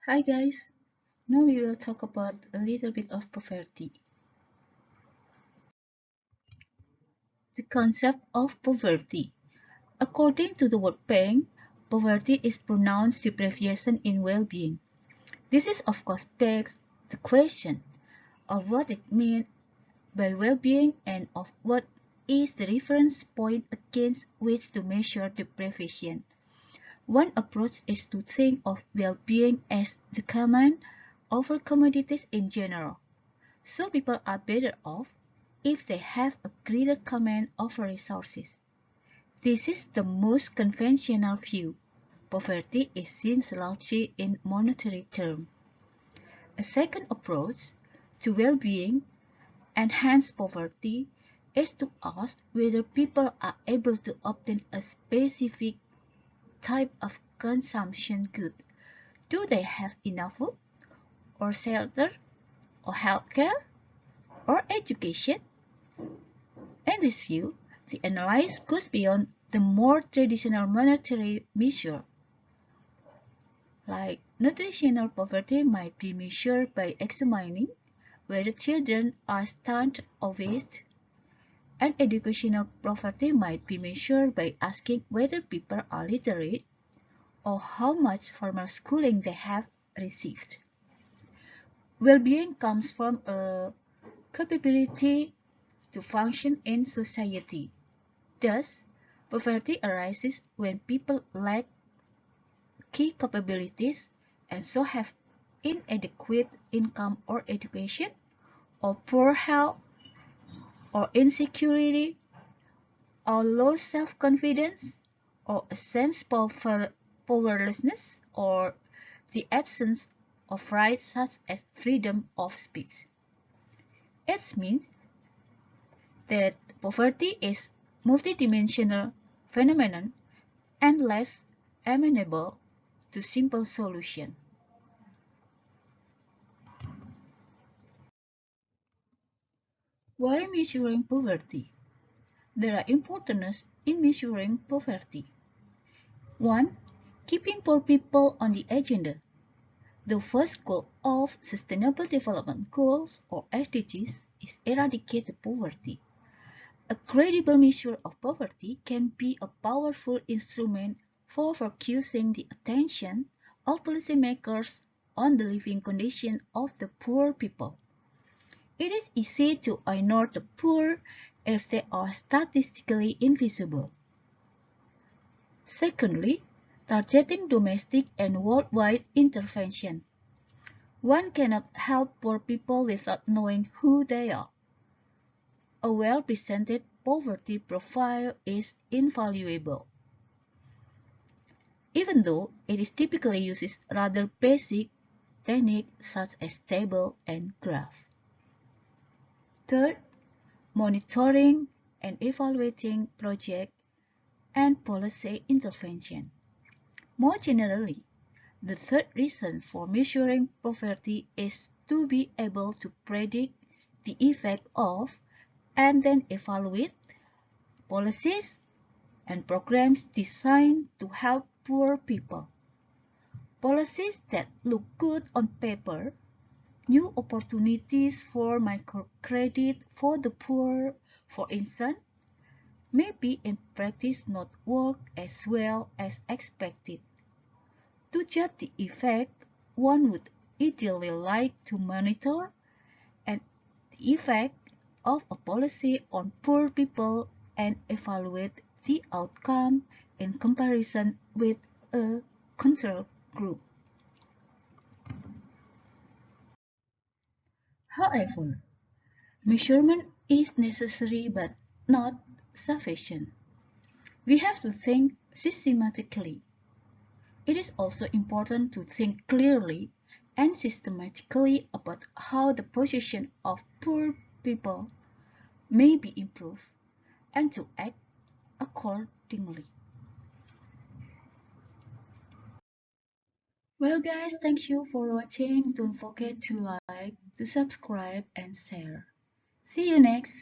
Hi guys, now we will talk about a little bit of poverty. The concept of poverty. According to the World Bank, poverty is pronounced deprivation in well-being. This is of course begs the question of what it means by well-being and of what is the reference point against which to measure deprivation. One approach is to think of well-being as the command over commodities in general. So people are better off if they have a greater command over resources. This is the most conventional view. Poverty is seen largely in monetary terms. A second approach to well-being and hence poverty is to ask whether people are able to obtain a specific type of consumption good. Do they have enough food, or shelter, or healthcare, or education? In this view, the analysis goes beyond the more traditional monetary measure. Like nutritional poverty might be measured by examining whether children are starved or obese, and educational poverty might be measured by asking whether people are literate or how much formal schooling they have received. Well-being comes from a capability to function in society. Thus, poverty arises when people lack key capabilities and so have inadequate income or education, or poor health, or insecurity, or low self-confidence, or a sense of powerlessness, or the absence of rights such as freedom of speech. It means that poverty is multidimensional phenomenon and less amenable to simple solution. Why measuring poverty? There are importance in measuring poverty. 1. Keeping poor people on the agenda. The first goal of Sustainable Development Goals or SDGs is eradicate poverty. A credible measure of poverty can be a powerful instrument for focusing the attention of policymakers on the living condition of the poor people. It is easy to ignore the poor if they are statistically invisible. Secondly, targeting domestic and worldwide intervention. One cannot help poor people without knowing who they are. A well-presented poverty profile is invaluable, even though it is typically uses rather basic techniques such as table and graph. Third, monitoring and evaluating project and policy intervention. More generally, the third reason for measuring poverty is to be able to predict the effect of and then evaluate policies and programs designed to help poor people. Policies that look good on paper, new opportunities for microcredit for the poor, for instance, may be in practice not work as well as expected. To judge the effect, one would ideally like to monitor and the effect of a policy on poor people and evaluate the outcome in comparison with a control group. However, measurement is necessary but not sufficient. We have to think systematically. It is also important to think clearly and systematically about how the position of poor people may be improved and to act accordingly. Well guys, thank you for watching. Don't forget to like, to subscribe and share. See you next.